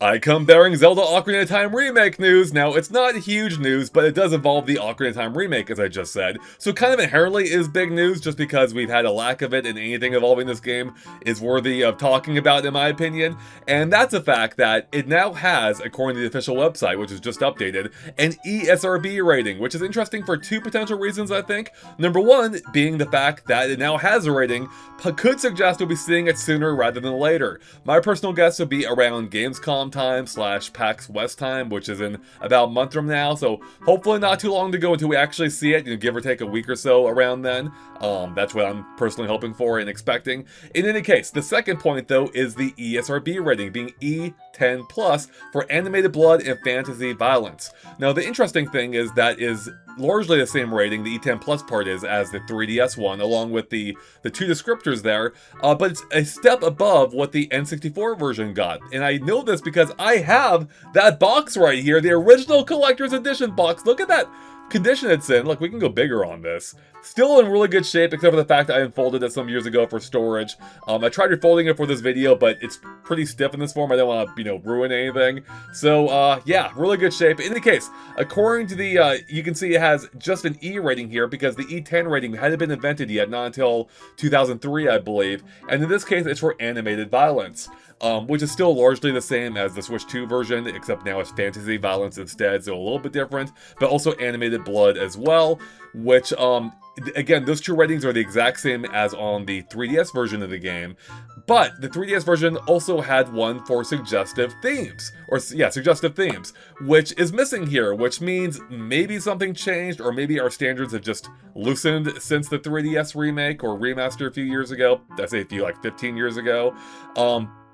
I come bearing Zelda Ocarina of Time Remake news. Now, it's not huge news, but it does involve the Ocarina of Time Remake, as I just said. So kind of inherently is big news, just because we've had a lack of it, and anything involving this game is worthy of talking about, in my opinion. And that's a fact that it now has, according to the official website, which is just updated, an ESRB rating, which is interesting for two potential reasons, I think. Number one being the fact that it now has a rating, could suggest we'll be seeing it sooner rather than later. My personal guess would be around Gamescom time / PAX West time, which is in about a month from now, so hopefully not too long to go until we actually see it, give or take a week or so around then. That's what I'm personally hoping for and expecting. In any case, the second point though is the ESRB rating being E10+ for animated blood and fantasy violence. Now the interesting thing is that is largely the same rating, the E10+ part is, as the 3DS one, along with the two descriptors there, but it's a step above what the N64 version got. And I know this because I have that box right here, the original collector's edition box. Look at that condition it's in. Look, we can go bigger on this. Still in really good shape, except for the fact that I unfolded it some years ago for storage. I tried refolding it for this video, but it's pretty stiff in this form. I don't want to, ruin anything. So, yeah, really good shape. In any case, according to the, you can see it has just an E rating here, because the E10 rating hadn't been invented yet, not until 2003, I believe. And in this case, it's for animated violence. Which is still largely the same as the Switch 2 version, except now it's fantasy violence instead, so a little bit different, but also animated blood as well, which, again, those two ratings are the exact same as on the 3DS version of the game, but the 3DS version also had one for suggestive themes, suggestive themes, which is missing here, which means maybe something changed, or maybe our standards have just loosened since the 3DS remake or remaster a few years ago. I say a few, like 15 years ago.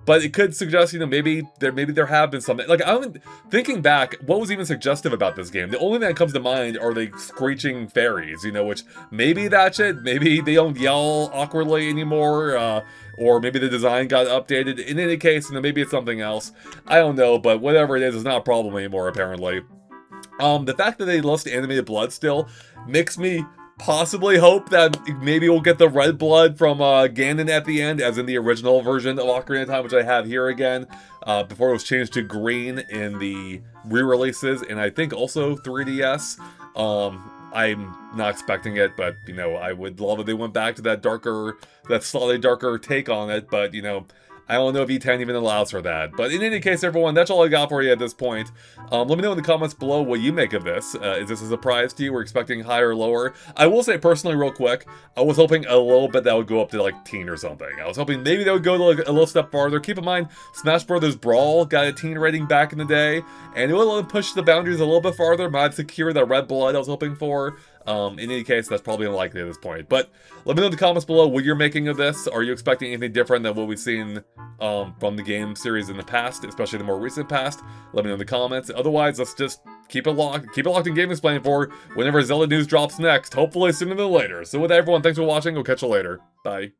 But it could suggest, maybe there have been something. Like, I'm thinking back, what was even suggestive about this game? The only thing that comes to mind are the screeching fairies, which maybe that's it. Maybe they don't yell awkwardly anymore, or maybe the design got updated. In any case, maybe it's something else. I don't know, but whatever it is, it's not a problem anymore, apparently. The fact that they listed animated blood still makes me possibly hope that maybe we'll get the red blood from Ganon at the end, as in the original version of Ocarina of Time, which I have here again, before it was changed to green in the re-releases, and I think also 3DS. I'm not expecting it, but, I would love if they went back to that slightly darker take on it, but, I don't know if E10 even allows for that. But in any case, everyone, that's all I got for you at this point. Let me know in the comments below what you make of this. Is this a surprise to you? We're expecting higher or lower? I will say personally, real quick, I was hoping a little bit that would go up to like teen or something. I was hoping maybe that would go like a little step farther. Keep in mind, Smash Bros. Brawl got a teen rating back in the day, and it would push the boundaries a little bit farther. Might secure that red blood I was hoping for. In any case, that's probably unlikely at this point. But let me know in the comments below what you're making of this. Are you expecting anything different than what we've seen from the game series in the past, especially the more recent past? Let me know in the comments. Otherwise, let's just keep it locked in GameXplain for whenever Zelda news drops next, hopefully sooner than later. So with that, everyone, thanks for watching. We'll catch you later. Bye.